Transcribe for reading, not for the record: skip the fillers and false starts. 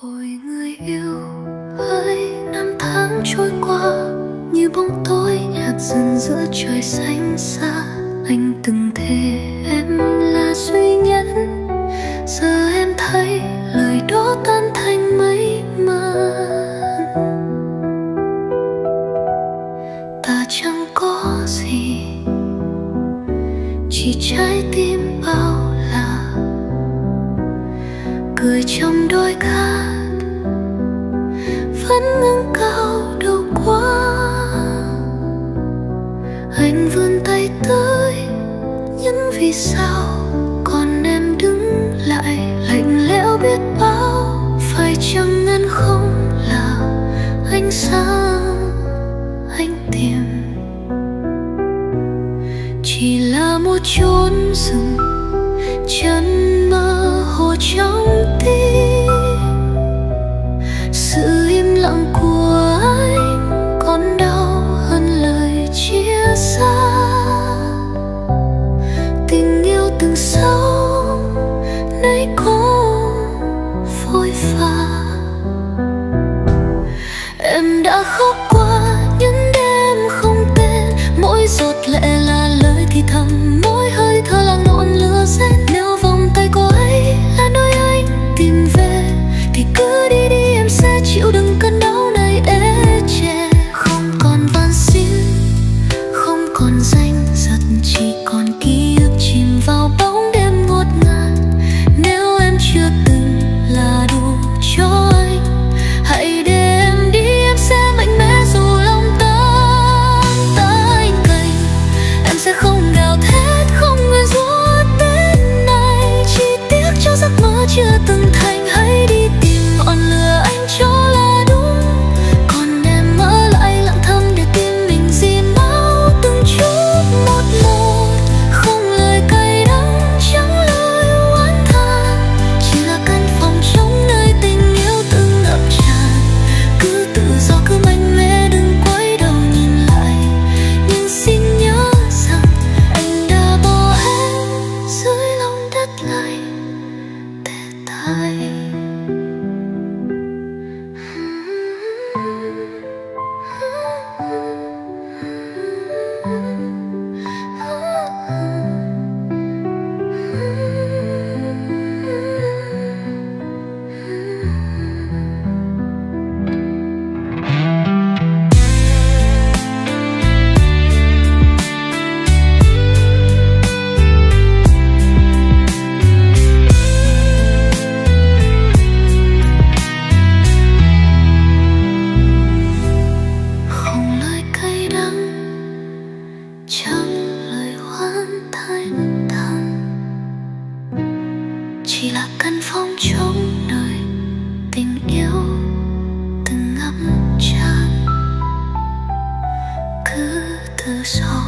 Ôi người yêu ơi, năm tháng trôi qua như bóng tối nhạt dần giữa trời xanh xa. Anh từng thề em là duy nhất, giờ em thấy lời đó tan thành mây màn. Ta chẳng có gì, chỉ trái tim bao la, cười trong đôi khát vẫn ngẩng cao đầu qua. Anh vươn tay tới nhưng vì sao còn em đứng lại lạnh lẽo biết bao. Phải chăng ngăn không là ánh sáng anh tìm, chỉ là một chốn rừng chân mơ hồ trong tim. Sự im lặng của anh còn đau hơn lời chia xa. Tình yêu từng sâu nay cũng phôi pha. Em đã khóc qua những đêm không tên, mỗi giọt lệ là lời thì thầm, mỗi hơi thở là ngọn lửa rét. Nếu vòng tay cô ấy là nơi anh tìm về thì cứ đi đi, em sẽ chịu đựng cơn đau này ê chề. Không còn van xin, không còn danh giật, chỉ còn ký ức chìm vào bóng đêm ngột ngạt. Nếu em chưa từng là đủ cho anh, hãy để em đi, em sẽ mạnh mẽ dù lòng tan tanh cành. Em sẽ không gào thét, không nguyền rủa tên này, chỉ tiếc cho giấc mơ chưa từng thành. Hãy đi tìm ngọn lửa anh cho là đúng, còn em ở lại lặng thầm để tim mình ghi máu từng chút một một. Không lời cay đắng, chẳng lời oán than, chỉ là căn phòng trống nơi tình yêu từng ngập tràn. Cứ tự do, cứ mạnh mẽ, đừng quay đầu nhìn lại, nhưng xin nhớ rằng anh đã bỏ em dưới lòng đất lạnh tê tái. Không lời cay đắng, chẳng lời oán than, chỉ là căn phòng trống nơi tình yêu từng ngập tràn. Cứ từ sau